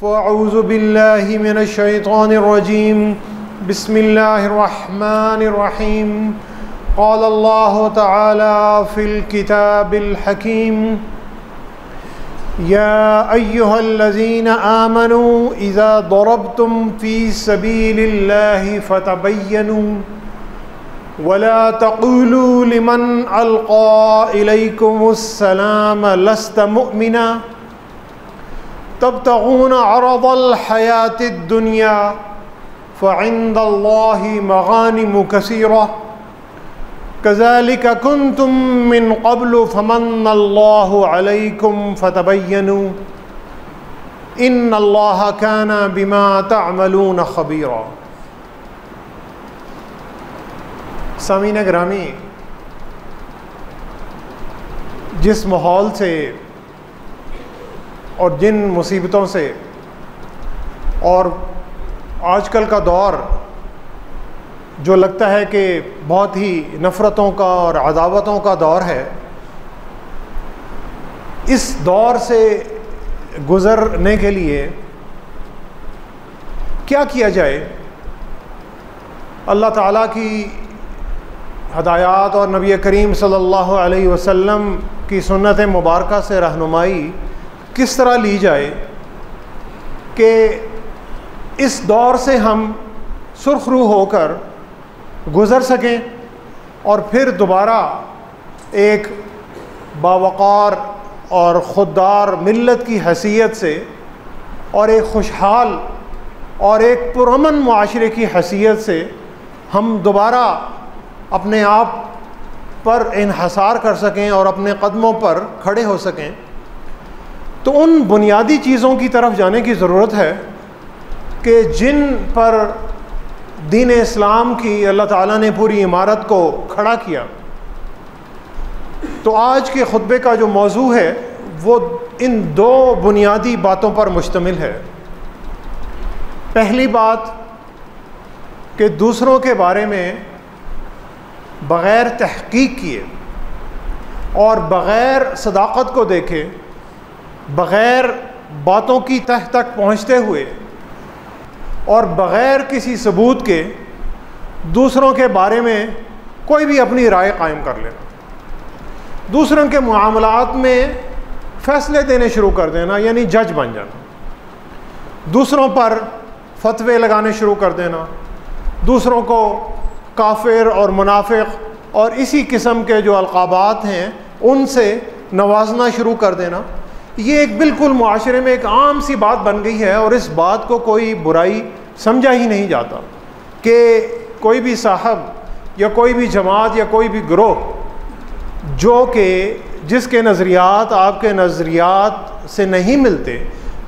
فأعوذ بالله من الشيطان الرجيم بسم الله الرحمن الرحيم قال الله تعالى في الكتاب الحكيم يا أيها الذين آمنوا إذا ضربتم في سبيل الله فتبينوا ولا تقولوا لمن ألقى إليكم السلام لست مؤمنا تبتغون عرض الحياة الدنيا فعند الله مغانم كثيرة كذلك كنتم من قبل فمن الله عليكم فتبينوا إن الله كان بما تعملون خبيرا۔ سامعین گرامی، جس ماحول سے اور جن مصیبتوں سے اور آج کل کا دور جو لگتا ہے کہ بہت ہی نفرتوں کا اور عداوتوں کا دور ہے، اس دور سے گزرنے کے لیے کیا کیا جائے؟ اللہ تعالیٰ کی ہدایات اور نبی کریم صلی اللہ علیہ وسلم کی سنت مبارکہ سے رہنمائی کس طرح لی جائے کہ اس دور سے ہم سرخ رو ہو کر گزر سکیں اور پھر دوبارہ ایک باوقار اور خوددار ملت کی حیثیت سے اور ایک خوشحال اور ایک پرامن معاشرے کی حیثیت سے ہم دوبارہ اپنے آپ پر انحصار کر سکیں اور اپنے قدموں پر کھڑے ہو سکیں۔ تو ان بنیادی چیزوں کی طرف جانے کی ضرورت ہے کہ جن پر دین اسلام کی اللہ تعالیٰ نے پوری عمارت کو کھڑا کیا۔ تو آج کے خطبے کا جو موضوع ہے وہ ان دو بنیادی باتوں پر مشتمل ہے۔ پہلی بات کہ دوسروں کے بارے میں بغیر تحقیق کیے اور بغیر صداقت کو دیکھے، بغیر باتوں کی تہ تک پہنچتے ہوئے اور بغیر کسی ثبوت کے دوسروں کے بارے میں کوئی بھی اپنی رائے قائم کر لینا، دوسروں کے معاملات میں فیصلے دینے شروع کر دینا، یعنی جج بن جانا، دوسروں پر فتوے لگانے شروع کر دینا، دوسروں کو کافر اور منافق اور اسی قسم کے جو القابات ہیں ان سے نوازنا شروع کر دینا، یہ ایک بالکل معاشرے میں ایک عام سی بات بن گئی ہے اور اس بات کو کوئی برائی سمجھا ہی نہیں جاتا کہ کوئی بھی صاحب یا کوئی بھی جماعت یا کوئی بھی گروہ جو کہ جس کے نظریات آپ کے نظریات سے نہیں ملتے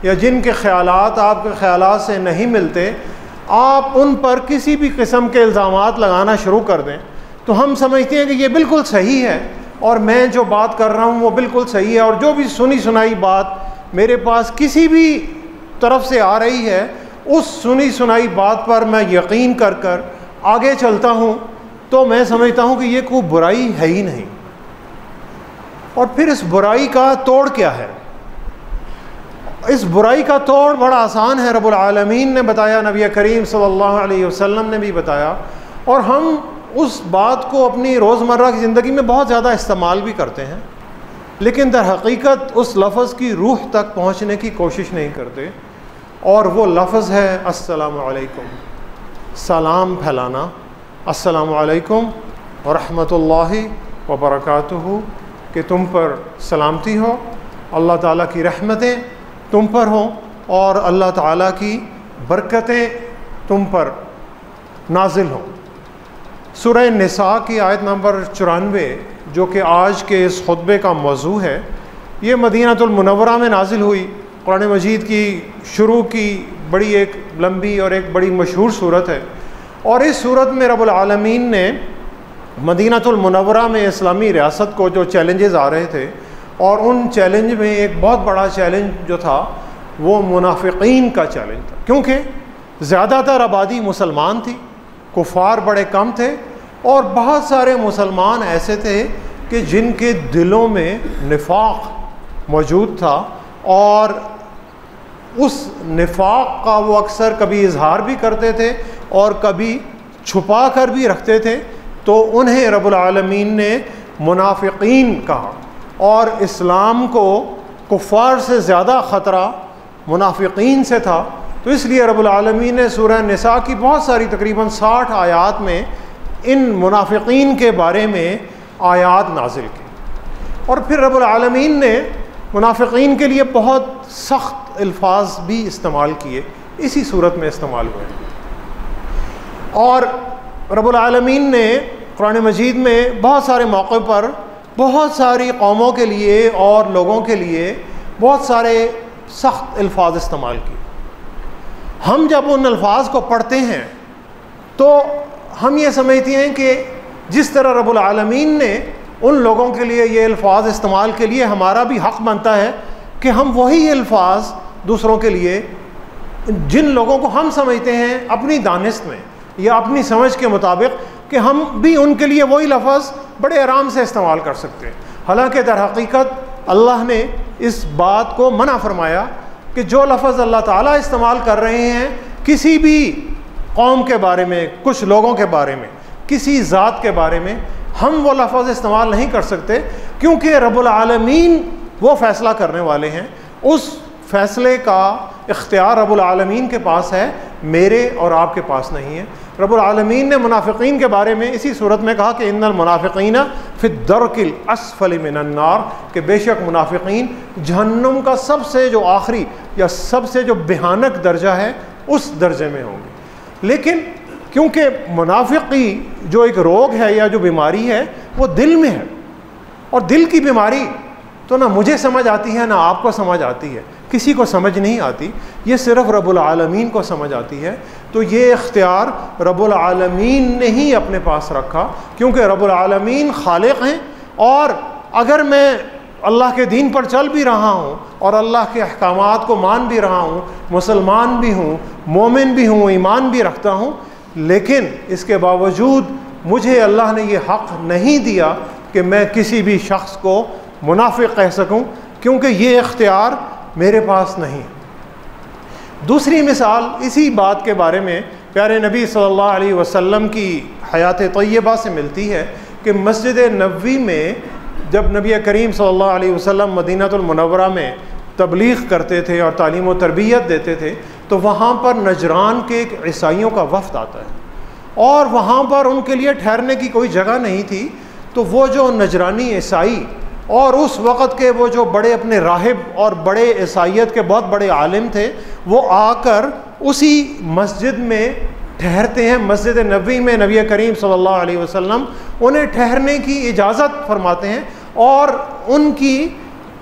یا جن کے خیالات آپ کے خیالات سے نہیں ملتے، آپ ان پر کسی بھی قسم کے الزامات لگانا شروع کر دیں تو ہم سمجھتے ہیں کہ یہ بالکل صحیح ہے اور میں جو بات کر رہا ہوں وہ بالکل صحیح ہے، اور جو بھی سنی سنائی بات میرے پاس کسی بھی طرف سے آ رہی ہے اس سنی سنائی بات پر میں یقین کر کر آگے چلتا ہوں، تو میں سمجھتا ہوں کہ یہ کوئی برائی ہے ہی نہیں۔ اور پھر اس برائی کا توڑ کیا ہے؟ اس برائی کا توڑ بڑا آسان ہے، رب العالمین نے بتایا، نبی کریم صلی اللہ علیہ وسلم نے بھی بتایا، اور ہم اس بات کو اپنی روزمرہ کی زندگی میں بہت زیادہ استعمال بھی کرتے ہیں، لیکن در حقیقت اس لفظ کی روح تک پہنچنے کی کوشش نہیں کرتے، اور وہ لفظ ہے السلام علیکم، سلام پھیلانا۔ السلام علیکم ورحمۃ اللہ وبرکاتہ، کہ تم پر سلامتی ہو، اللہ تعالیٰ کی رحمتیں تم پر ہوں اور اللہ تعالیٰ کی برکتیں تم پر نازل ہوں۔ سورہ نساء کی آیت نمبر 94 جو کہ آج کے اس خطبے کا موضوع ہے، یہ مدینہ المنورہ میں نازل ہوئی۔ قرآن مجید کی شروع کی بڑی ایک لمبی اور ایک بڑی مشہور صورت ہے، اور اس صورت میں رب العالمین نے مدینہ المنورہ میں اسلامی ریاست کو جو چیلنجز آ رہے تھے، اور ان چیلنج میں ایک بہت بڑا چیلنج جو تھا وہ منافقین کا چیلنج تھا، کیونکہ زیادہ تر آبادی مسلمان تھی، کفار بڑے کم تھے، اور بہت سارے مسلمان ایسے تھے کہ جن کے دلوں میں نفاق موجود تھا اور اس نفاق کا وہ اکثر کبھی اظہار بھی کرتے تھے اور کبھی چھپا کر بھی رکھتے تھے، تو انہیں رب العالمین نے منافقین کہا، اور اسلام کو کفار سے زیادہ خطرہ منافقین سے تھا، تو اس لیے رب العالمین نے سورہ نساء کی بہت ساری تقریباً 60 آیات میں ان منافقین کے بارے میں آیات نازل کی، اور پھر رب العالمین نے منافقین کے لیے بہت سخت الفاظ بھی استعمال کیے، اسی صورت میں استعمال ہوئے۔ اور رب العالمین نے قرآن مجید میں بہت سارے موقع پر بہت ساری قوموں کے لیے اور لوگوں کے لیے بہت سارے سخت الفاظ استعمال کیے۔ ہم جب ان الفاظ کو پڑھتے ہیں تو ہم یہ سمجھتے ہیں کہ جس طرح رب العالمین نے ان لوگوں کے لیے یہ الفاظ استعمال کے لیے، ہمارا بھی حق بنتا ہے کہ ہم وہی الفاظ دوسروں کے لیے، جن لوگوں کو ہم سمجھتے ہیں اپنی دانست میں یا اپنی سمجھ کے مطابق، کہ ہم بھی ان کے لیے وہی لفظ بڑے آرام سے استعمال کر سکتے ہیں۔ حالانکہ در حقیقت اللہ نے اس بات کو منع فرمایا کہ جو لفظ اللہ تعالیٰ استعمال کر رہے ہیں کسی بھی قوم کے بارے میں، کچھ لوگوں کے بارے میں، کسی ذات کے بارے میں، ہم وہ لفظ استعمال نہیں کر سکتے، کیونکہ رب العالمین وہ فیصلہ کرنے والے ہیں۔ اس فیصلے کا اختیار رب العالمین کے پاس ہے، میرے اور آپ کے پاس نہیں ہے۔ رب العالمین نے منافقین کے بارے میں اسی صورت میں کہا کہ ان المنافقین فی الدرک الاسفل من النار، کہ بے شک منافقین جہنم کا سب سے جو آخری یا سب سے جو بھیانک درجہ ہے اس درجے میں ہوں گے۔ لیکن کیونکہ منافقی جو ایک روگ ہے یا جو بیماری ہے وہ دل میں ہے، اور دل کی بیماری تو نہ مجھے سمجھ آتی ہے نہ آپ کو سمجھ آتی ہے، کسی کو سمجھ نہیں آتی، یہ صرف رب العالمین کو سمجھ آتی ہے۔ تو یہ اختیار رب العالمین نے ہی اپنے پاس رکھا، کیونکہ رب العالمین خالق ہیں، اور اگر میں اللہ کے دین پر چل بھی رہا ہوں اور اللہ کے احکامات کو مان بھی رہا ہوں، مسلمان بھی ہوں، مومن بھی ہوں، ایمان بھی رکھتا ہوں، لیکن اس کے باوجود مجھے اللہ نے یہ حق نہیں دیا کہ میں کسی بھی شخص کو منافق کہہ سکوں، کیونکہ یہ اختیار میرے پاس نہیں۔ دوسری مثال اسی بات کے بارے میں پیارے نبی صلی اللہ علیہ وسلم کی حیات طیبہ سے ملتی ہے کہ مسجد نبوی میں جب نبی کریم صلی اللہ علیہ وسلم مدینہ المنورہ میں تبلیغ کرتے تھے اور تعلیم و تربیت دیتے تھے، تو وہاں پر نجران کے ایک عیسائیوں کا وفد آتا ہے، اور وہاں پر ان کے لیے ٹھہرنے کی کوئی جگہ نہیں تھی، تو وہ جو نجرانی عیسائی اور اس وقت کے وہ جو بڑے اپنے راہب اور بڑے عیسائیت کے بہت بڑے عالم تھے، وہ آ کر اسی مسجد میں ٹھہرتے ہیں۔ مسجد نبوی میں نبی کریم صلی اللہ علیہ وسلم انہیں ٹھہرنے کی اجازت فرماتے ہیں، اور ان کی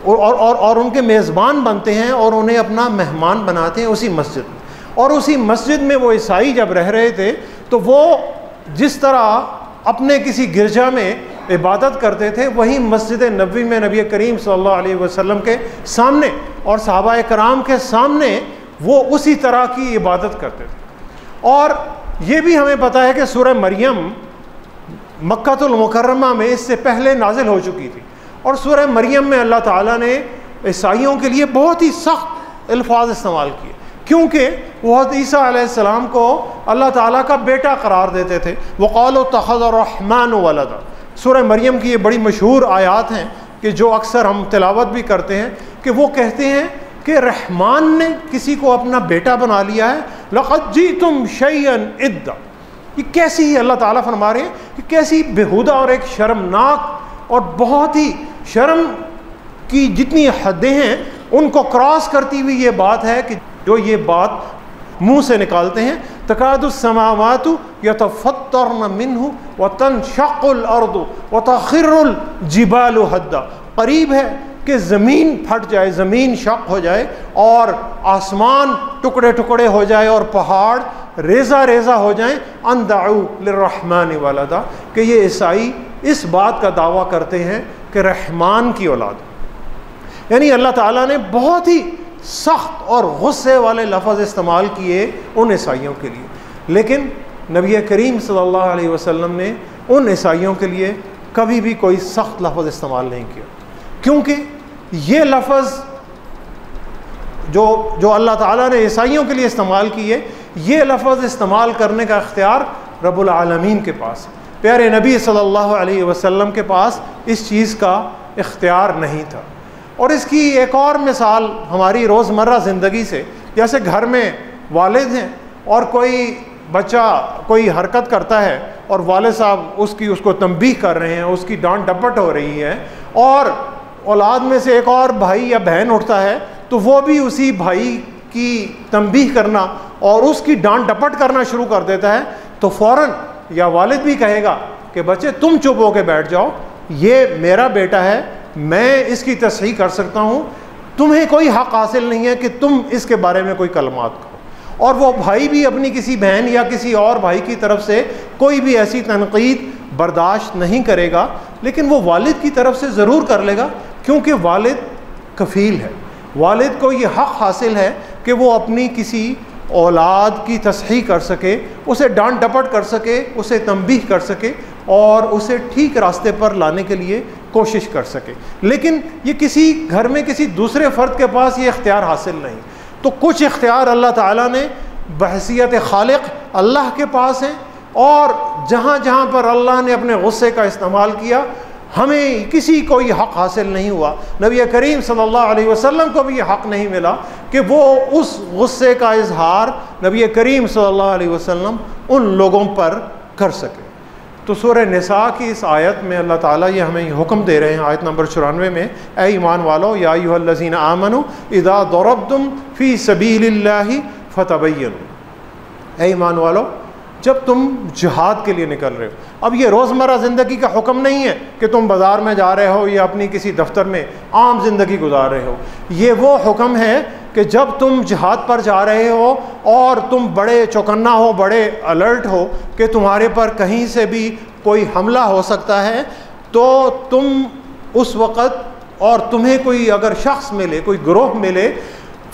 اور ان کے میزبان بنتے ہیں، اور انہیں اپنا مہمان بناتے ہیں اسی مسجد میں۔ اور اسی مسجد میں وہ عیسائی جب رہ رہے تھے تو وہ جس طرح اپنے کسی گرجا میں عبادت کرتے تھے، وہیں مسجد نبوی میں نبی کریم صلی اللہ علیہ وسلم کے سامنے اور صحابہ کرام کے سامنے وہ اسی طرح کی عبادت کرتے تھے۔ اور یہ بھی ہمیں پتہ ہے کہ سورہ مریم مکہ المکرمہ میں اس سے پہلے نازل ہو چکی تھی، اور سورہ مریم میں اللہ تعالیٰ نے عیسائیوں کے لیے بہت ہی سخت الفاظ استعمال کیے، کیونکہ وہ حضرت عیسیٰ علیہ السلام کو اللہ تعالیٰ کا بیٹا قرار دیتے تھے۔ وَقَالُوا اتَّخَذَ الرَّحْمَنُ وَلَدًا، سورہ مریم کی یہ بڑی مشہور آیات ہیں کہ جو اکثر ہم تلاوت بھی کرتے ہیں، کہ وہ کہتے ہیں کہ رحمان نے کسی کو اپنا بیٹا بنا لیا ہے۔ لَقَدْ جِئْتُمْ شَيْئًا إِدًّا، یہ کیسی اللہ تعالیٰ فرما رہے ہیں کہ کیسی بےہودہ اور ایک شرمناک اور بہت ہی شرم کی جتنی حدیں ہیں ان کو کراس کرتی ہوئی یہ بات ہے کہ جو یہ بات منہ سے نکالتے ہیں، تکاد السماوات یتفطرن منہ وتنشق الارض وتخر الجبال ہدا، قریب ہے کہ زمین پھٹ جائے، زمین شق ہو جائے، اور آسمان ٹکڑے ٹکڑے ہو جائے، اور پہاڑ ریزہ ریزہ ہو جائیں، ان دعوا للرحمن ولدا، کہ یہ عیسائی اس بات کا دعویٰ کرتے ہیں کہ رحمان کی اولاد، یعنی اللہ تعالیٰ نے بہت ہی سخت اور غصے والے لفظ استعمال کیے ان عیسائیوں کے لیے۔ لیکن نبی کریم صلی اللہ علیہ وسلم نے ان عیسائیوں کے لیے کبھی بھی کوئی سخت لفظ استعمال نہیں کیا، کیونکہ یہ لفظ جو اللہ تعالیٰ نے عیسائیوں کے لیے استعمال کی ہے، یہ لفظ استعمال کرنے کا اختیار رب العالمین کے پاس ہے۔ پیارے نبی صلی اللہ علیہ وسلم کے پاس اس چیز کا اختیار نہیں تھا۔ اور اس کی ایک اور مثال ہماری روزمرہ زندگی سے، جیسے گھر میں والد ہیں اور کوئی بچہ کوئی حرکت کرتا ہے اور والد صاحب اس کو تنبیہ کر رہے ہیں، اس کی ڈانٹ ڈپٹ ہو رہی ہے، اور اولاد میں سے ایک اور بھائی یا بہن اٹھتا ہے تو وہ بھی اسی بھائی کی تنبیہ کرنا اور اس کی ڈانٹ ڈپٹ کرنا شروع کر دیتا ہے، تو فوراً یا والد بھی کہے گا کہ بچے تم چپ ہو کے بیٹھ جاؤ، یہ میرا بیٹا ہے، میں اس کی تصحیح کر سکتا ہوں، تمہیں کوئی حق حاصل نہیں ہے کہ تم اس کے بارے میں کوئی کلمات کہو۔ اور وہ بھائی بھی اپنی کسی بہن یا کسی اور بھائی کی طرف سے کوئی بھی ایسی تنقید برداشت نہیں کرے گا، لیکن وہ والد کی طرف سے ضرور کر لے گا، کیونکہ والد کفیل ہے، والد کو یہ حق حاصل ہے کہ وہ اپنی کسی اولاد کی تصحیح کر سکے، اسے ڈانٹ ڈپٹ کر سکے، اسے تنبیہ کر سکے اور اسے ٹھیک راستے پر لانے کے لیے کوشش کر سکے۔ لیکن یہ کسی گھر میں کسی دوسرے فرد کے پاس یہ اختیار حاصل نہیں۔ تو کچھ اختیار اللہ تعالیٰ نے بحیثیت خالق اللہ کے پاس ہیں، اور جہاں جہاں پر اللہ نے اپنے غصے کا استعمال کیا ہمیں کسی کو یہ حق حاصل نہیں ہوا، نبی کریم صلی اللہ علیہ وسلم کو بھی یہ حق نہیں ملا کہ وہ اس غصے کا اظہار نبی کریم صلی اللہ علیہ وسلم ان لوگوں پر کر سکے۔ تو سورہ نساء کی اس آیت میں اللہ تعالیٰ یہ ہمیں حکم دے رہے ہیں، آیت نمبر 94 میں، اے ایمان والو، یا ایھا الذین آمنوا اذا ضربتم فی سبیل اللہ فتبینوا، اے ایمان والو جب تم جہاد کے لیے نکل رہے ہو۔ اب یہ روزمرہ زندگی کا حکم نہیں ہے کہ تم بازار میں جا رہے ہو یا اپنی کسی دفتر میں عام زندگی گزار رہے ہو، یہ وہ حکم ہے کہ جب تم جہاد پر جا رہے ہو اور تم بڑے چوکنا ہو، بڑے الرٹ ہو کہ تمہارے پر کہیں سے بھی کوئی حملہ ہو سکتا ہے، تو تم اس وقت، اور تمہیں کوئی اگر شخص ملے، کوئی گروہ ملے،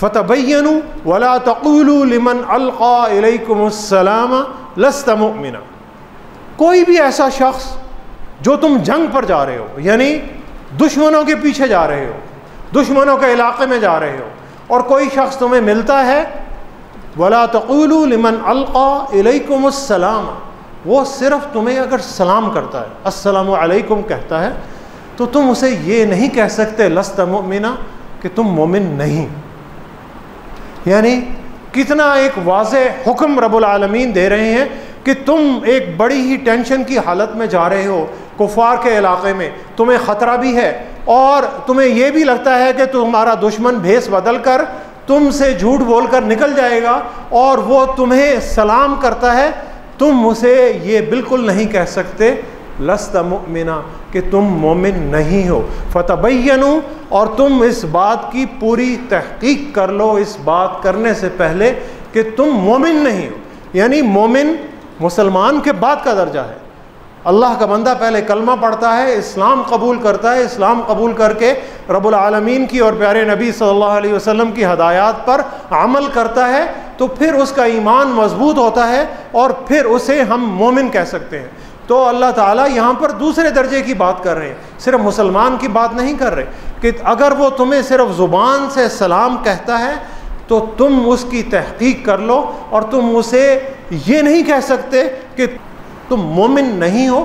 فَتَبَيَّنُوا وَلَا تَقُولُوا لِمَنْ أَلْقَى إِلَيْكُمُ السَّلَامَ لَسْتَ مُؤْمِنًا، کوئی بھی ایسا شخص جو تم جنگ پر جا رہے ہو، یعنی دشمنوں کے پیچھے جا رہے ہو، دشمنوں کے علاقے میں جا رہے ہو، اور کوئی شخص تمہیں ملتا ہے، وَلَا تَقُولُوا لِمَنْ أَلْقَى إِلَيْكُمُ السَّلَامَ، وہ صرف تمہیں اگر سلام کرتا ہے، السلام علیکم کہتا ہے، تو تم اسے یہ نہیں کہہ سکتے لست مؤمنا کہ تم مومن نہیں۔ یعنی کتنا ایک واضح حکم رب العالمین دے رہے ہیں کہ تم ایک بڑی ہی ٹینشن کی حالت میں جا رہے ہو، کفار کے علاقے میں، تمہیں خطرہ بھی ہے، اور تمہیں یہ بھی لگتا ہے کہ تمہارا دشمن بھیس بدل کر تم سے جھوٹ بول کر نکل جائے گا، اور وہ تمہیں سلام کرتا ہے، تم اسے یہ بالکل نہیں کہہ سکتے لست مؤمنا کہ تم مومن نہیں ہو۔ فتبینوا، اور تم اس بات کی پوری تحقیق کر لو اس بات کرنے سے پہلے کہ تم مومن نہیں ہو۔ یعنی مومن مسلمان کے بعد کا درجہ ہے، اللہ کا بندہ پہلے کلمہ پڑھتا ہے، اسلام قبول کرتا ہے، اسلام قبول کر کے رب العالمین کی اور پیارے نبی صلی اللہ علیہ وسلم کی ہدایات پر عمل کرتا ہے، تو پھر اس کا ایمان مضبوط ہوتا ہے اور پھر اسے ہم مومن کہہ سکتے ہیں۔ تو اللہ تعالیٰ یہاں پر دوسرے درجے کی بات کر رہے ہیں، صرف مسلمان کی بات نہیں کر رہے کہ اگر وہ تمہیں صرف زبان سے سلام کہتا ہے تو تم اس کی تحقیق کر لو، اور تم اسے یہ نہیں کہہ سکتے کہ تم مومن نہیں ہو،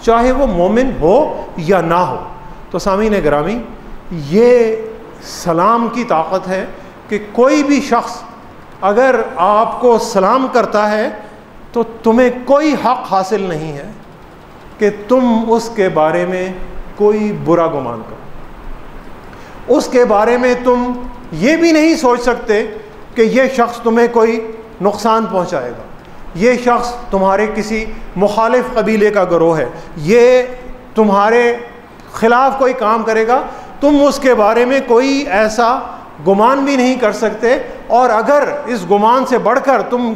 چاہے وہ مومن ہو یا نہ ہو۔ تو سامعین گرامی، یہ سلام کی طاقت ہے کہ کوئی بھی شخص اگر آپ کو سلام کرتا ہے تو تمہیں کوئی حق حاصل نہیں ہے کہ تم اس کے بارے میں کوئی برا گمان کرو، اس کے بارے میں تم یہ بھی نہیں سوچ سکتے کہ یہ شخص تمہیں کوئی نقصان پہنچائے گا، یہ شخص تمہارے کسی مخالف قبیلے کا گروہ ہے، یہ تمہارے خلاف کوئی کام کرے گا، تم اس کے بارے میں کوئی ایسا گمان بھی نہیں کر سکتے۔ اور اگر اس گمان سے بڑھ کر تم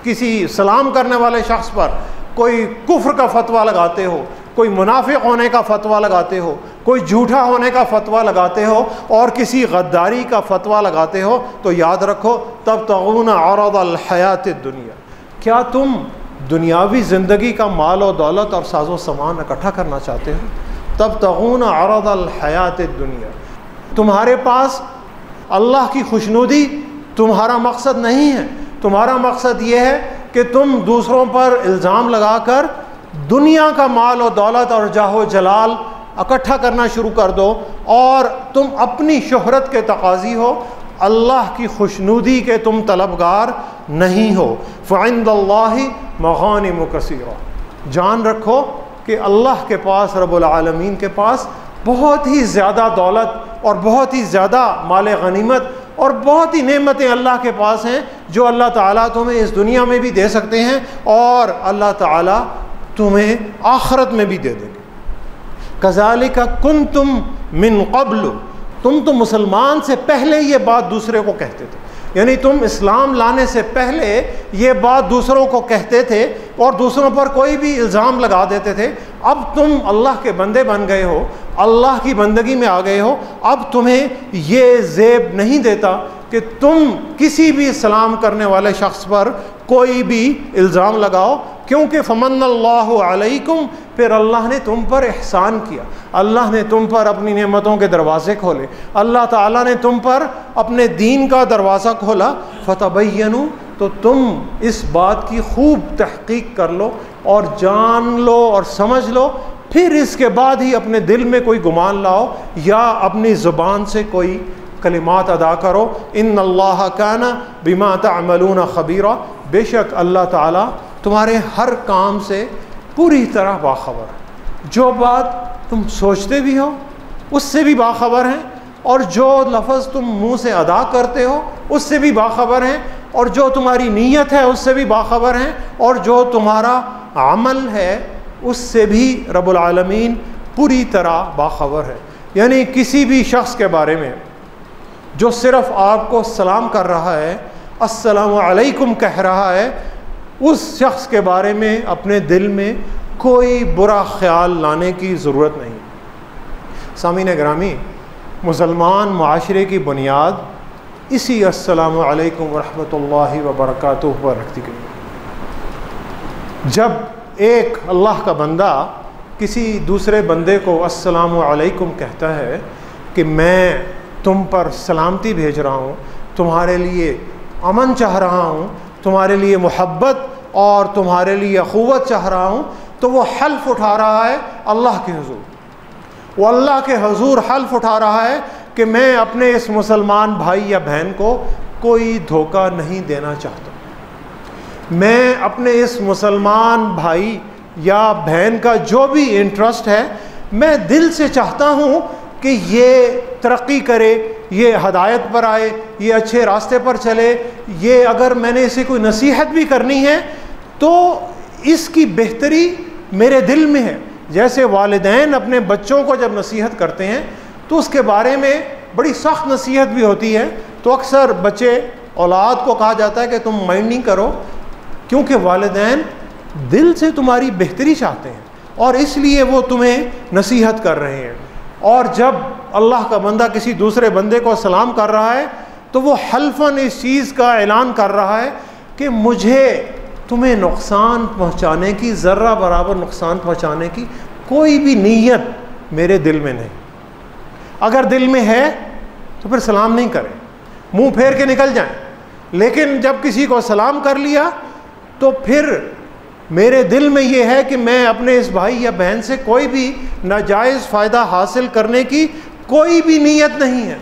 کسی سلام کرنے والے شخص پر کوئی کفر کا فتویٰ لگاتے ہو، کوئی منافق ہونے کا فتویٰ لگاتے ہو، کوئی جھوٹا ہونے کا فتویٰ لگاتے ہو، اور کسی غداری کا فتویٰ لگاتے ہو، تو یاد رکھو تبتغون عرض الحیات الدنیا، کیا تم دنیاوی زندگی کا مال و دولت اور ساز و سامان اکٹھا کرنا چاہتے ہو؟ تبتغون عرض الحیات الدنیا، تمہارے پاس اللہ کی خوشنودی تمہارا مقصد نہیں ہے، تمہارا مقصد یہ ہے کہ تم دوسروں پر الزام لگا کر دنیا کا مال و دولت اور جاہ و جلال اکٹھا کرنا شروع کر دو، اور تم اپنی شہرت کے تقاضی ہو، اللہ کی خوشنودی کے تم طلبگار نہیں ہو۔ فعند اللہ مغانم کثیرہ، جان رکھو کہ اللہ کے پاس، رب العالمین کے پاس بہت ہی زیادہ دولت اور بہت ہی زیادہ مال غنیمت اور بہت ہی نعمتیں اللہ کے پاس ہیں، جو اللہ تعالیٰ تمہیں اس دنیا میں بھی دے سکتے ہیں اور اللہ تعالیٰ تمہیں آخرت میں بھی دے دیں گے۔ کذالک کنتم من قبل، تم تو مسلمان سے پہلے یہ بات دوسرے کو کہتے تھے، یعنی تم اسلام لانے سے پہلے یہ بات دوسروں کو کہتے تھے اور دوسروں پر کوئی بھی الزام لگا دیتے تھے۔ اب تم اللہ کے بندے بن گئے ہو، اللہ کی بندگی میں آ گئے ہو، اب تمہیں یہ زیب نہیں دیتا کہ تم کسی بھی سلام کرنے والے شخص پر کوئی بھی الزام لگاؤ، کیونکہ فمن اللہ علیکم، پھر اللہ نے تم پر احسان کیا، اللہ نے تم پر اپنی نعمتوں کے دروازے کھولے، اللہ تعالیٰ نے تم پر اپنے دین کا دروازہ کھولا۔ فتبینوا، تو تم اس بات کی خوب تحقیق کر لو اور جان لو اور سمجھ لو، پھر اس کے بعد ہی اپنے دل میں کوئی گمان لاؤ یا اپنی زبان سے کوئی کلمات ادا کرو۔ ان اللہ کان بما تعملون خبیرا، بے شک اللہ تعالیٰ تمہارے ہر کام سے پوری طرح باخبر ہے، جو بات تم سوچتے بھی ہو اس سے بھی باخبر ہیں، اور جو لفظ تم منہ سے ادا کرتے ہو اس سے بھی باخبر ہیں، اور جو تمہاری نیت ہے اس سے بھی باخبر ہیں، اور جو تمہارا عمل ہے اس سے بھی رب العالمین پوری طرح باخبر ہے۔ یعنی کسی بھی شخص کے بارے میں جو صرف آپ کو سلام کر رہا ہے، السلام علیکم کہہ رہا ہے، اس شخص کے بارے میں اپنے دل میں کوئی برا خیال لانے کی ضرورت نہیں۔ سامعین گرامی، مسلمان معاشرے کی بنیاد اسی السلام علیکم ورحمۃ اللہ وبرکاتہ پر رکھتی گئی۔ جب ایک اللہ کا بندہ کسی دوسرے بندے کو السلام علیکم کہتا ہے کہ میں تم پر سلامتی بھیج رہا ہوں، تمہارے لیے امن چاہ رہا ہوں، تمہارے لیے محبت اور تمہارے لیے اخوت چاہ رہا ہوں، تو وہ حلف اٹھا رہا ہے اللہ کے حضور، وہ اللہ کے حضور حلف اٹھا رہا ہے کہ میں اپنے اس مسلمان بھائی یا بہن کو کوئی دھوکہ نہیں دینا چاہتا، میں اپنے اس مسلمان بھائی یا بہن کا جو بھی انٹرسٹ ہے، میں دل سے چاہتا ہوں کہ یہ ترقی کرے، یہ ہدایت پر آئے، یہ اچھے راستے پر چلے، یہ اگر میں نے اسے کوئی نصیحت بھی کرنی ہے تو اس کی بہتری میرے دل میں ہے۔ جیسے والدین اپنے بچوں کو جب نصیحت کرتے ہیں تو اس کے بارے میں بڑی سخت نصیحت بھی ہوتی ہے، تو اکثر بچے اولاد کو کہا جاتا ہے کہ تم مائنڈ نہیں کرو، کیونکہ والدین دل سے تمہاری بہتری چاہتے ہیں اور اس لیے وہ تمہیں نصیحت کر رہے ہیں۔ اور جب اللہ کا بندہ کسی دوسرے بندے کو سلام کر رہا ہے تو وہ حلفاً اس چیز کا اعلان کر رہا ہے کہ مجھے تمہیں نقصان پہنچانے کی، ذرہ برابر نقصان پہنچانے کی کوئی بھی نیت میرے دل میں نہیں۔ اگر دل میں ہے تو پھر سلام نہیں کریں، منہ پھیر کے نکل جائیں، لیکن جب کسی کو سلام کر لیا تو پھر میرے دل میں یہ ہے کہ میں اپنے اس بھائی یا بہن سے کوئی بھی ناجائز فائدہ حاصل کرنے کی کوئی بھی نیت نہیں ہے،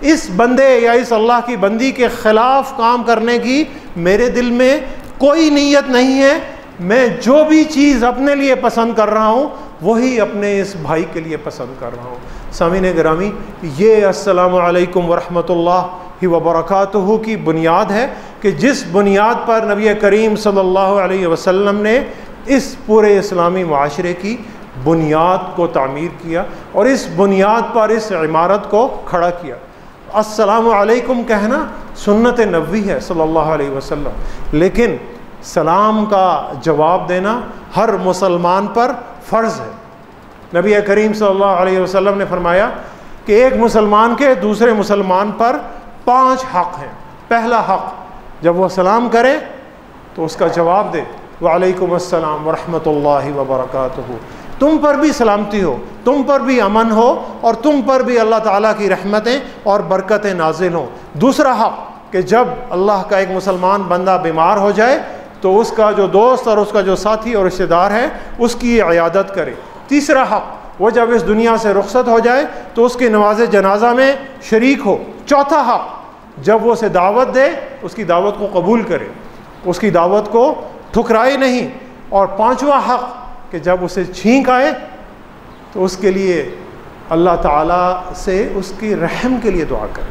اس بندے یا اس اللہ کی بندی کے خلاف کام کرنے کی میرے دل میں کوئی نیت نہیں ہے، میں جو بھی چیز اپنے لیے پسند کر رہا ہوں وہی اپنے اس بھائی کے لیے پسند کر رہا ہوں۔ سامعین گرامی، یہ السلام علیکم ورحمۃ اللہ وبرکاتہ کی بنیاد ہے کہ جس بنیاد پر نبی کریم صلی اللہ علیہ وسلم نے اس پورے اسلامی معاشرے کی بنیاد کو تعمیر کیا اور اس بنیاد پر اس عمارت کو کھڑا کیا۔ السلام علیکم کہنا سنت نبوی ہے صلی اللہ علیہ وسلم، لیکن سلام کا جواب دینا ہر مسلمان پر فرض ہے۔ نبی کریم صلی اللہ علیہ وسلم نے فرمایا کہ ایک مسلمان کے دوسرے مسلمان پر 5 حق ہیں۔ پہلا حق، جب وہ سلام کرے تو اس کا جواب دے، وعلیکم السلام ورحمۃ اللہ وبرکاتہ۔ تم پر بھی سلامتی ہو، تم پر بھی امن ہو، اور تم پر بھی اللہ تعالیٰ کی رحمتیں اور برکتیں نازل ہوں۔ دوسرا حق کہ جب اللہ کا ایک مسلمان بندہ بیمار ہو جائے تو اس کا جو دوست اور اس کا جو ساتھی اور رشتہ دار ہے اس کی عیادت کرے۔ تیسرا حق وہ جب اس دنیا سے رخصت ہو جائے تو اس کی نماز جنازہ میں شریک ہو۔ چوتھا حق جب وہ اسے دعوت دے اس کی دعوت کو قبول کرے، اس کی دعوت کو ٹھکرائے نہیں۔ اور پانچواں حق کہ جب اسے چھینک آئے تو اس کے لیے اللہ تعالیٰ سے اس کی رحم کے لیے دعا کرے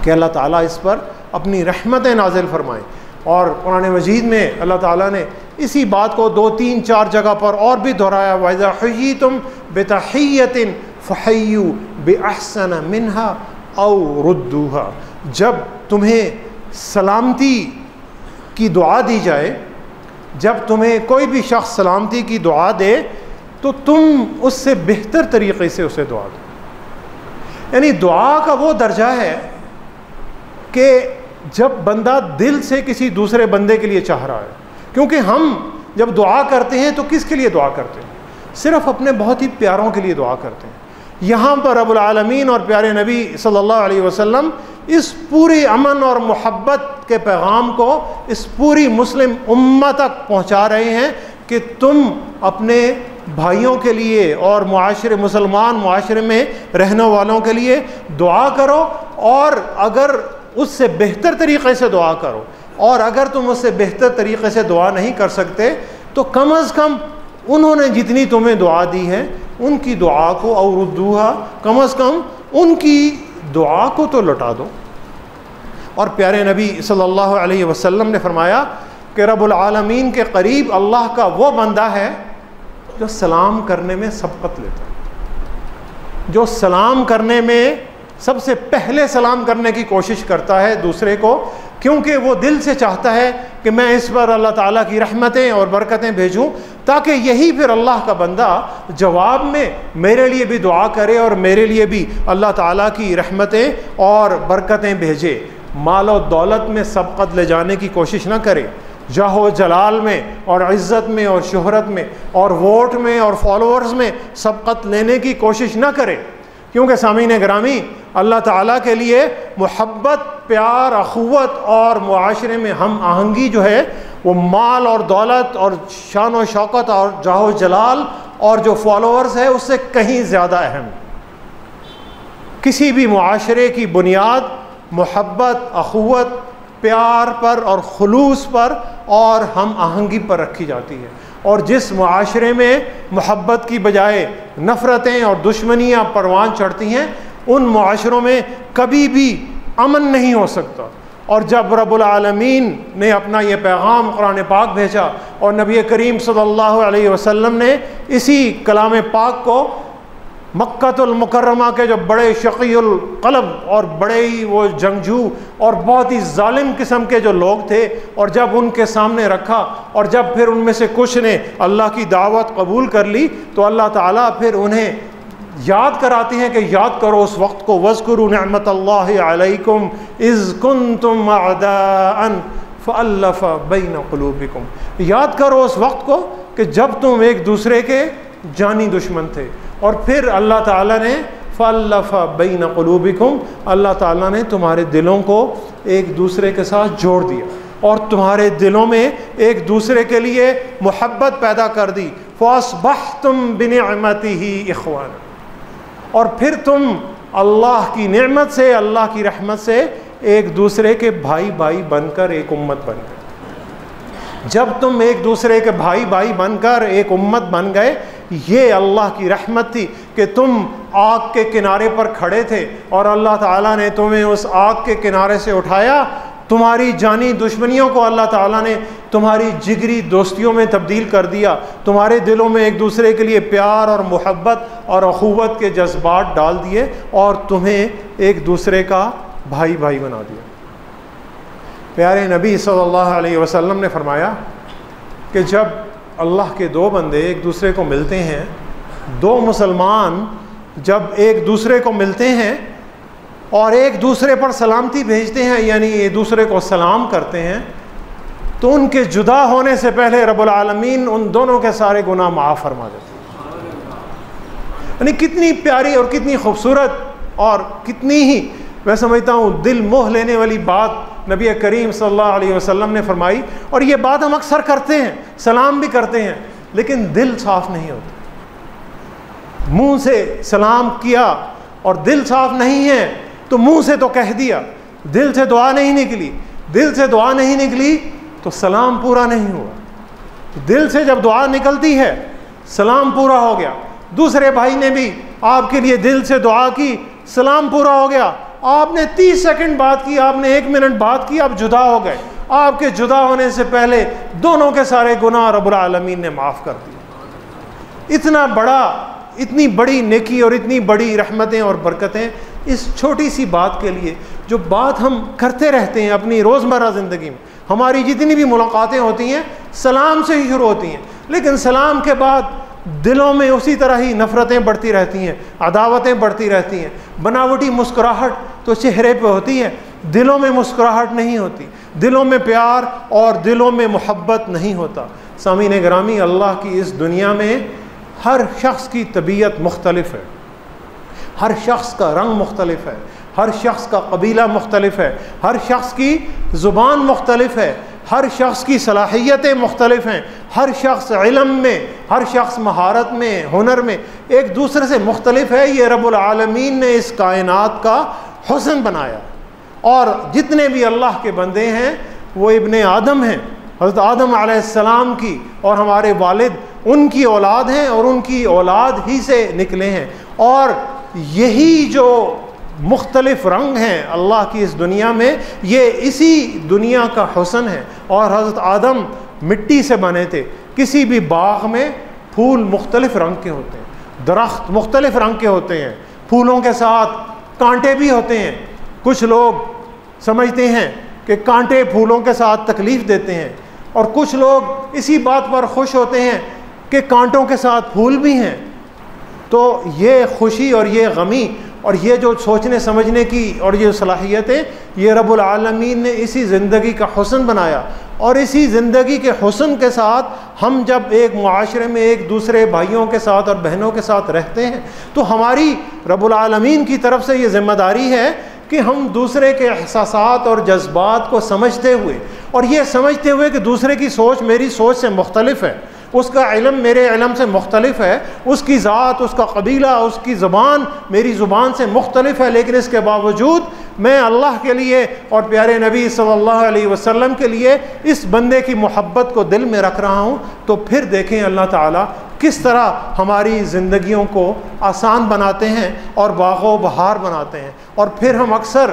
کہ اللہ تعالیٰ اس پر اپنی رحمتیں نازل فرمائیں۔ اور قرآن مجید میں اللہ تعالیٰ نے اسی بات کو 2 3 4 جگہ پر اور بھی دہرایا، وَإِذَا حُيِّيتُم بِتَحِيَّةٍ فَحَيُّوا بِأَحْسَنَ مِنْهَا أَوْ رُدُّوهَا۔ جب تمہیں سلامتی کی دعا دی جائے، جب تمہیں کوئی بھی شخص سلامتی کی دعا دے تو تم اس سے بہتر طریقے سے اسے دعا دو۔ یعنی دعا کا وہ درجہ ہے کہ جب بندہ دل سے کسی دوسرے بندے کے لیے چاہ رہا ہے، کیونکہ ہم جب دعا کرتے ہیں تو کس کے لیے دعا کرتے ہیں؟ صرف اپنے بہت ہی پیاروں کے لیے دعا کرتے ہیں۔ یہاں پر رب العالمین اور پیارے نبی صلی اللہ علیہ وسلم اس پوری امن اور محبت کے پیغام کو اس پوری مسلم امت تک پہنچا رہے ہیں کہ تم اپنے بھائیوں کے لیے اور مسلمان معاشرے میں رہنے والوں کے لیے دعا کرو، اور اگر اس سے بہتر طریقے سے دعا کرو، اور اگر تم اس سے بہتر طریقے سے دعا نہیں کر سکتے تو کم از کم انہوں نے جتنی تمہیں دعا دی ہے ان کی دعا کو اور ردوہا، کم از کم ان کی دعا کو تو لوٹا دو۔ اور پیارے نبی صلی اللہ علیہ وسلم نے فرمایا کہ رب العالمین کے قریب اللہ کا وہ بندہ ہے جو سلام کرنے میں سبقت لیتا ہے، جو سلام کرنے میں سب سے پہلے سلام کرنے کی کوشش کرتا ہے دوسرے کو، کیونکہ وہ دل سے چاہتا ہے کہ میں اس پر اللہ تعالیٰ کی رحمتیں اور برکتیں بھیجوں، تاکہ یہی پھر اللہ کا بندہ جواب میں میرے لیے بھی دعا کرے اور میرے لیے بھی اللہ تعالیٰ کی رحمتیں اور برکتیں بھیجے۔ مال و دولت میں سبقت لے جانے کی کوشش نہ کرے، جاہ و جلال میں اور عزت میں اور شہرت میں اور ووٹ میں اور فالوورز میں سبقت لینے کی کوشش نہ کرے، کیونکہ سامعین گرامی اللہ تعالیٰ کے لیے محبت، پیار، اخوت اور معاشرے میں ہم آہنگی جو ہے وہ مال اور دولت اور شان و شوکت اور جاہ و جلال اور جو فالوورز ہے اس سے کہیں زیادہ اہم ہے۔ کسی بھی معاشرے کی بنیاد محبت، اخوت، پیار پر اور خلوص پر اور ہم آہنگی پر رکھی جاتی ہے، اور جس معاشرے میں محبت کی بجائے نفرتیں اور دشمنیاں پروان چڑھتی ہیں ان معاشروں میں کبھی بھی امن نہیں ہو سکتا۔ اور جب رب العالمین نے اپنا یہ پیغام قرآن پاک بھیجا اور نبی کریم صلی اللہ علیہ وسلم نے اسی کلام پاک کو مکہ المکرمہ کے جو بڑے شقی القلب اور بڑے ہی وہ جنگجو اور بہت ہی ظالم قسم کے جو لوگ تھے، اور جب ان کے سامنے رکھا اور جب پھر ان میں سے کچھ نے اللہ کی دعوت قبول کر لی تو اللہ تعالیٰ پھر انہیں یاد کراتے ہیں کہ یاد کرو اس وقت کو، وَاذْكُرُوا نِعْمَةَ اللَّهِ عَلَيْكُمْ إِذْ كُنْتُمْ أَعْدَاءً فَأَلَّفَ بَيْنَ قُلُوبِكُمْ۔ یاد کرو اس وقت کو کہ جب تم ایک دوسرے کے جانی دشمن تھے، اور پھر اللہ تعالیٰ نے فَأَلَّفَ بَيْنَ قُلُوبِكُمْ، اللہ تعالیٰ نے تمہارے دلوں کو ایک دوسرے کے ساتھ جوڑ دیا اور تمہارے دلوں میں ایک دوسرے کے لیے محبت پیدا کر دی۔ فَأَصْبَحْتُمْ بِنِعْمَتِهِ إِخْوَانًا، اور پھر تم اللہ کی نعمت سے، اللہ کی رحمت سے ایک دوسرے کے بھائی بھائی بن کر ایک امت بن گئے۔ جب تم ایک دوسرے کے بھائی بھائی بن کر ایک امت بن گئے، یہ اللہ کی رحمت تھی کہ تم آگ کے کنارے پر کھڑے تھے اور اللہ تعالیٰ نے تمہیں اس آگ کے کنارے سے اٹھایا، تمہاری جانی دشمنیوں کو اللہ تعالیٰ نے تمہاری جگری دوستیوں میں تبدیل کر دیا، تمہارے دلوں میں ایک دوسرے کے لیے پیار اور محبت اور اخوت کے جذبات ڈال دیے اور تمہیں ایک دوسرے کا بھائی بھائی بنا دیا۔ پیارے نبی صلی اللہ علیہ وسلم نے فرمایا کہ جب اللہ کے دو بندے ایک دوسرے کو ملتے ہیں، دو مسلمان جب ایک دوسرے کو ملتے ہیں اور ایک دوسرے پر سلامتی بھیجتے ہیں، یعنی ایک دوسرے کو سلام کرتے ہیں، تو ان کے جدا ہونے سے پہلے رب العالمین ان دونوں کے سارے گناہ معاف فرما دیتے ہیں۔ یعنی کتنی پیاری اور کتنی خوبصورت اور کتنی ہی میں سمجھتا ہوں دل موہ لینے والی بات نبی کریم صلی اللہ علیہ وسلم نے فرمائی. اور یہ بات ہم اکثر کرتے ہیں, سلام بھی کرتے ہیں, لیکن دل صاف نہیں ہوتا. منہ سے سلام کیا اور دل صاف نہیں ہے تو منہ سے تو کہہ دیا, دل سے دعا نہیں نکلی. دل سے دعا نہیں نکلی تو سلام پورا نہیں ہوا. دل سے جب دعا نکلتی ہے سلام پورا ہو گیا. دوسرے بھائی نے بھی آپ کے لیے دل سے دعا کی, سلام پورا ہو گیا. آپ نے 30 سیکنڈ بات کی, آپ نے 1 منٹ بات کی, آپ جدا ہو گئے. آپ کے جدا ہونے سے پہلے دونوں کے سارے گناہ رب العالمین نے معاف کر دیے. اتنی بڑی نیکی اور اتنی بڑی رحمتیں اور برکتیں اس چھوٹی سی بات کے لیے, جو بات ہم کرتے رہتے ہیں اپنی روزمرہ زندگی میں. ہماری جتنی بھی ملاقاتیں ہوتی ہیں سلام سے ہی شروع ہوتی ہیں, لیکن سلام کے بعد دلوں میں اسی طرح ہی نفرتیں بڑھتی رہتی ہیں, عداوتیں بڑھتی رہتی ہیں. بناوٹی مسکراہٹ تو چہرے پہ ہوتی ہے, دلوں میں مسکراہٹ نہیں ہوتی, دلوں میں پیار اور دلوں میں محبت نہیں ہوتا. سامعین گرامی, اللہ کی اس دنیا میں ہر شخص کی طبیعت مختلف ہے, ہر شخص کا رنگ مختلف ہے, ہر شخص کا قبیلہ مختلف ہے, ہر شخص کی زبان مختلف ہے, ہر شخص کی صلاحیتیں مختلف ہیں, ہر شخص علم میں, ہر شخص مہارت میں, ہنر میں ایک دوسرے سے مختلف ہے. یہ رب العالمین نے اس کائنات کا حسن بنایا. اور جتنے بھی اللہ کے بندے ہیں وہ ابن آدم ہیں, حضرت آدم علیہ السلام کی اور ہمارے والد ان کی اولاد ہیں اور ان کی اولاد ہی سے نکلے ہیں. اور یہی جو مختلف رنگ ہیں اللہ کی اس دنیا میں, یہ اسی دنیا کا حسن ہے. اور حضرت آدم مٹی سے بنے تھے. کسی بھی باغ میں پھول مختلف رنگ کے ہوتے ہیں, درخت مختلف رنگ کے ہوتے ہیں, پھولوں کے ساتھ کانٹے بھی ہوتے ہیں. کچھ لوگ سمجھتے ہیں کہ کانٹے پھولوں کے ساتھ تکلیف دیتے ہیں, اور کچھ لوگ اسی بات پر خوش ہوتے ہیں کہ کانٹوں کے ساتھ پھول بھی ہیں. تو یہ خوشی اور یہ غمی اور یہ جو سوچنے سمجھنے کی اور یہ صلاحیتیں, یہ رب العالمین نے اسی زندگی کا حسن بنایا. اور اسی زندگی کے حسن کے ساتھ ہم جب ایک معاشرے میں ایک دوسرے بھائیوں کے ساتھ اور بہنوں کے ساتھ رہتے ہیں تو ہماری رب العالمین کی طرف سے یہ ذمہ داری ہے کہ ہم دوسرے کے احساسات اور جذبات کو سمجھتے ہوئے, اور یہ سمجھتے ہوئے کہ دوسرے کی سوچ میری سوچ سے مختلف ہے, اس کا علم میرے علم سے مختلف ہے, اس کی ذات, اس کا قبیلہ, اس کی زبان میری زبان سے مختلف ہے, لیکن اس کے باوجود میں اللہ کے لیے اور پیارے نبی صلی اللہ علیہ وسلم کے لیے اس بندے کی محبت کو دل میں رکھ رہا ہوں. تو پھر دیکھیں اللہ تعالیٰ کس طرح ہماری زندگیوں کو آسان بناتے ہیں اور باغ و بہار بناتے ہیں. اور پھر ہم اکثر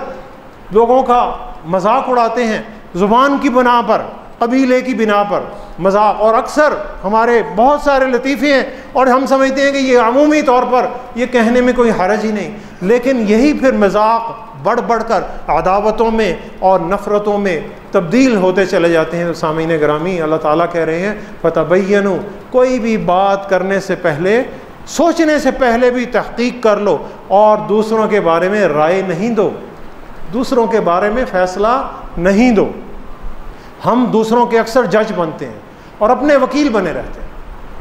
لوگوں کا مذاق اڑاتے ہیں زبان کی بنا پر, قبیلے کی بنا پر مذاق, اور اکثر ہمارے بہت سارے لطیفے ہیں اور ہم سمجھتے ہیں کہ یہ عمومی طور پر یہ کہنے میں کوئی حرج ہی نہیں, لیکن یہی پھر مذاق بڑھ بڑھ کر عداوتوں میں اور نفرتوں میں تبدیل ہوتے چلے جاتے ہیں. تو سامعین گرامی, اللہ تعالیٰ کہہ رہے ہیں فتبینوا, کوئی بھی بات کرنے سے پہلے, سوچنے سے پہلے بھی تحقیق کر لو اور دوسروں کے بارے میں رائے نہیں دو, دوسروں کے بارے میں فیصلہ نہیں دو. ہم دوسروں کے اکثر جج بنتے ہیں اور اپنے وکیل بنے رہتے ہیں,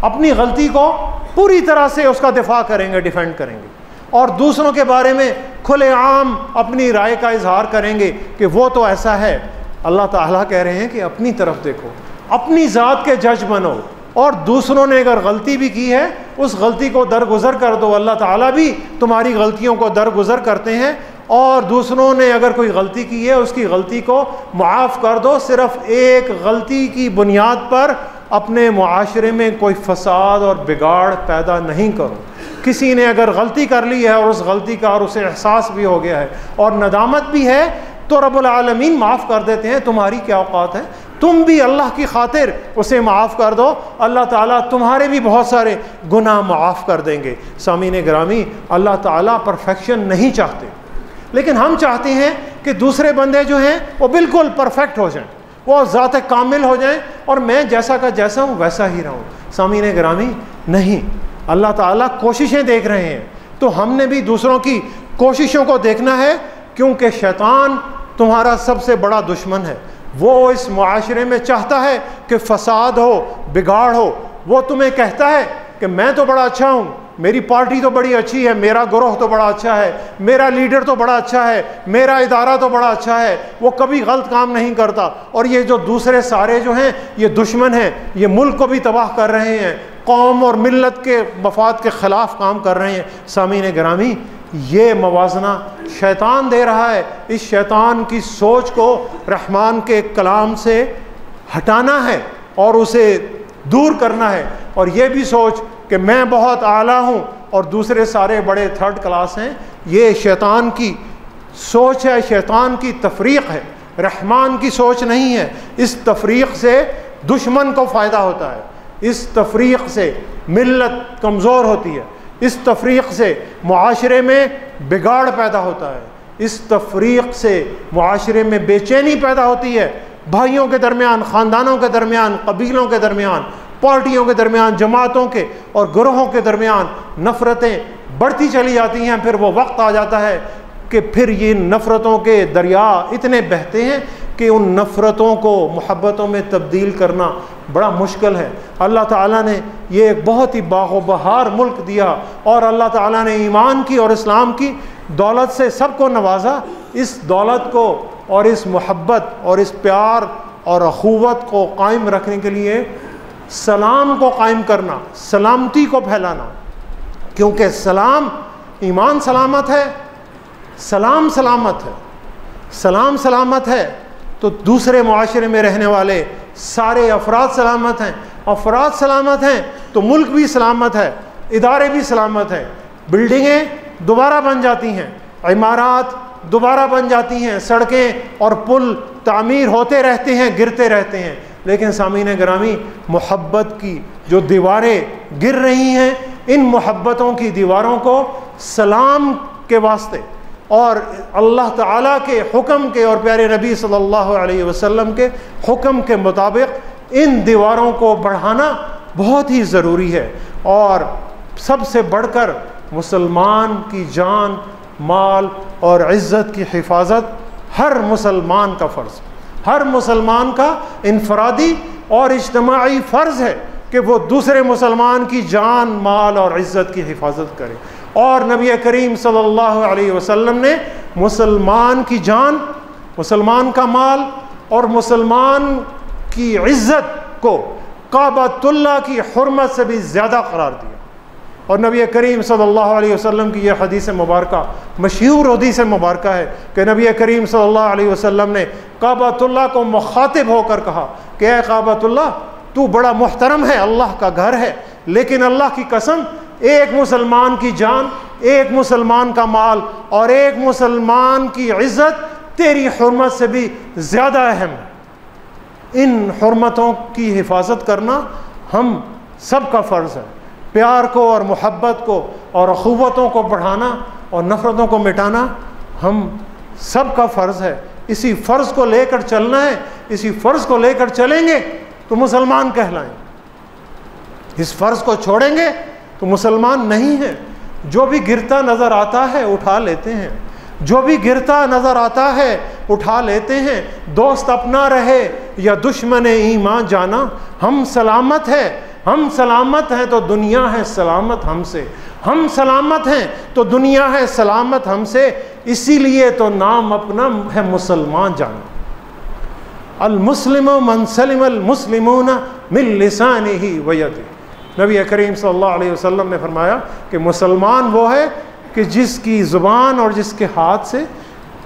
اپنی غلطی کو پوری طرح سے اس کا دفاع کریں گے, ڈیفینڈ کریں گے, اور دوسروں کے بارے میں کھلے عام اپنی رائے کا اظہار کریں گے کہ وہ تو ایسا ہے. اللہ تعالیٰ کہہ رہے ہیں کہ اپنی طرف دیکھو, اپنی ذات کے جج بنو, اور دوسروں نے اگر غلطی بھی کی ہے اس غلطی کو درگزر کر دو. اللہ تعالیٰ بھی تمہاری غلطیوں کو درگزر کرتے ہیں, اور دوسروں نے اگر کوئی غلطی کی ہے اس کی غلطی کو معاف کر دو. صرف ایک غلطی کی بنیاد پر اپنے معاشرے میں کوئی فساد اور بگاڑ پیدا نہیں کرو. کسی نے اگر غلطی کر لی ہے اور اس غلطی کا اور اسے احساس بھی ہو گیا ہے اور ندامت بھی ہے تو رب العالمین معاف کر دیتے ہیں. تمہاری کیا اوقات ہے, تم بھی اللہ کی خاطر اسے معاف کر دو, اللہ تعالیٰ تمہارے بھی بہت سارے گناہ معاف کر دیں گے. سامعین گرامی, اللہ تعالیٰ پرفیکشن نہیں چاہتے, لیکن ہم چاہتے ہیں کہ دوسرے بندے جو ہیں وہ بالکل پرفیکٹ ہو جائیں, وہ ذات کامل ہو جائیں, اور میں جیسا کا جیسا ہوں ویسا ہی رہوں. سامعین گرامی, نہیں, اللہ تعالیٰ کوششیں دیکھ رہے ہیں, تو ہم نے بھی دوسروں کی کوششوں کو دیکھنا ہے, کیونکہ شیطان تمہارا سب سے بڑا دشمن ہے. وہ اس معاشرے میں چاہتا ہے کہ فساد ہو, بگاڑ ہو. وہ تمہیں کہتا ہے کہ میں تو بڑا اچھا ہوں, میری پارٹی تو بڑی اچھی ہے، میرا گروہ تو بڑا اچھا ہے، میرا لیڈر تو بڑا اچھا ہے، میرا ادارہ تو بڑا اچھا ہے، وہ کبھی غلط کام نہیں کرتا، اور یہ جو دوسرے سارے جو ہیں یہ دشمن ہیں، یہ ملک کو بھی تباہ کر رہے ہیں، قوم اور ملت کے مفاد کے خلاف کام کر رہے ہیں۔ سامعین گرامی، یہ موازنہ شیطان دے رہا ہے۔ اس شیطان کی سوچ کو رحمان کے کلام سے ہٹانا ہے اور اسے دور کرنا ہے، اور یہ بھی سوچ کہ میں بہت اعلیٰ ہوں اور دوسرے سارے بڑے تھرڈ کلاس ہیں، یہ شیطان کی سوچ ہے، شیطان کی تفریق ہے، رحمان کی سوچ نہیں ہے۔ اس تفریق سے دشمن کو فائدہ ہوتا ہے، اس تفریق سے ملت کمزور ہوتی ہے، اس تفریق سے معاشرے میں بگاڑ پیدا ہوتا ہے، اس تفریق سے معاشرے میں بے چینی پیدا ہوتی ہے، بھائیوں کے درمیان، خاندانوں کے درمیان، قبیلوں کے درمیان، پارٹیوں کے درمیان، جماعتوں کے اور گروہوں کے درمیان نفرتیں بڑھتی چلی جاتی ہیں۔ پھر وہ وقت آ جاتا ہے کہ پھر یہ نفرتوں کے دریا اتنے بہتے ہیں کہ ان نفرتوں کو محبتوں میں تبدیل کرنا بڑا مشکل ہے۔ اللہ تعالیٰ نے یہ ایک بہت ہی باغ و بہار ملک دیا، اور اللہ تعالیٰ نے ایمان کی اور اسلام کی دولت سے سب کو نوازا۔ اس دولت کو اور اس محبت اور اس پیار اور اخوت کو قائم رکھنے کے لیے سلام کو قائم کرنا، سلامتی کو پھیلانا، کیونکہ سلام، ایمان سلامت ہے، سلام سلامت ہے، سلام سلامت ہے تو دوسرے معاشرے میں رہنے والے سارے افراد سلامت ہیں، افراد سلامت ہیں تو ملک بھی سلامت ہے، ادارے بھی سلامت ہیں، بلڈنگیں دوبارہ بن جاتی ہیں، عمارات دوبارہ بن جاتی ہیں، سڑکیں اور پل تعمیر ہوتے رہتے ہیں، گرتے رہتے ہیں۔ لیکن سامعین گرامی، محبت کی جو دیواریں گر رہی ہیں، ان محبتوں کی دیواروں کو سلام کے واسطے اور اللہ تعالیٰ کے حکم کے اور پیارے نبی صلی اللہ علیہ وسلم کے حکم کے مطابق ان دیواروں کو بڑھانا بہت ہی ضروری ہے۔ اور سب سے بڑھ کر مسلمان کی جان، مال اور عزت کی حفاظت ہر مسلمان کا فرض، ہر مسلمان کا انفرادی اور اجتماعی فرض ہے کہ وہ دوسرے مسلمان کی جان، مال اور عزت کی حفاظت کرے۔ اور نبی کریم صلی اللہ علیہ وسلم نے مسلمان کی جان، مسلمان کا مال اور مسلمان کی عزت کو کعبۃ اللہ کی حرمت سے بھی زیادہ قرار دیا۔ اور نبی کریم صلی اللہ علیہ وسلم کی یہ حدیث مبارکہ، مشہور حدیث مبارکہ ہے کہ نبی کریم صلی اللہ علیہ وسلم نے کعبۃ اللہ کو مخاطب ہو کر کہا کہ اے کعبۃ اللہ، تو بڑا محترم ہے، اللہ کا گھر ہے، لیکن اللہ کی قسم، ایک مسلمان کی جان، ایک مسلمان کا مال اور ایک مسلمان کی عزت تیری حرمت سے بھی زیادہ اہم ہے۔ ان حرمتوں کی حفاظت کرنا ہم سب کا فرض ہے۔ پیار کو اور محبت کو اور اخوتوں کو بڑھانا اور نفرتوں کو مٹانا ہم سب کا فرض ہے۔ اسی فرض کو لے کر چلنا ہے، اسی فرض کو لے کر چلیں گے تو مسلمان کہلائیں، اس فرض کو چھوڑیں گے تو مسلمان نہیں ہیں۔ جو بھی گرتا نظر آتا ہے اٹھا لیتے ہیں، جو بھی گرتا نظر آتا ہے اٹھا لیتے ہیں، دوست اپنا رہے یا دشمن ایمان جانا، ہم سلامت ہے، ہم سلامت ہیں تو دنیا ہے سلامت ہم سے، ہم سلامت ہیں تو دنیا ہے سلامت ہم سے، اسی لیے تو نام اپنا ہے مسلمان جانا۔ المسلم من سلم المسلمون من لسانہ ویدہ۔ نبی کریم صلی اللہ علیہ وسلم نے فرمایا کہ مسلمان وہ ہے کہ جس کی زبان اور جس کے ہاتھ سے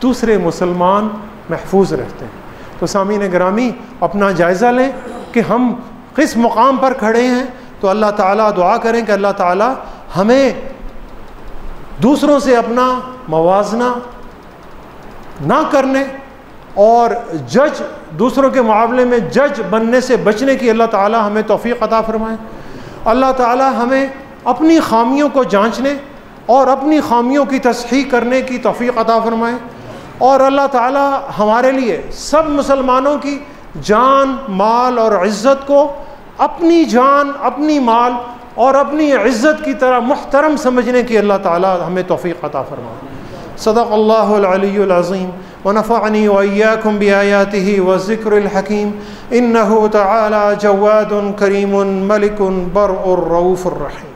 دوسرے مسلمان محفوظ رہتے ہیں۔ تو سامعین گرامی، اپنا جائزہ لیں کہ ہم کس مقام پر کھڑے ہیں، تو اللہ تعالیٰ دعا کریں کہ اللہ تعالیٰ ہمیں دوسروں سے اپنا موازنہ نہ کرنے اور جج، دوسروں کے معاملے میں جج بننے سے بچنے کی اللہ تعالیٰ ہمیں توفیق عطا فرمائے۔ اللہ تعالیٰ ہمیں اپنی خامیوں کو جانچنے اور اپنی خامیوں کی تصحیح کرنے کی توفیق عطا فرمائے، اور اللہ تعالیٰ ہمارے لیے سب مسلمانوں کی جان، مال اور عزت کو اپنی جان، اپنی مال اور اپنی عزت کی طرح محترم سمجھنے کی اللہ تعالیٰ ہمیں توفیق عطا فرمائے۔ صدق اللہ العلی العظیم ونفعنی وإياكم بآياته والذكر الحكيم إنه تعالى جواد كريم ملك برء رؤوف رحيم۔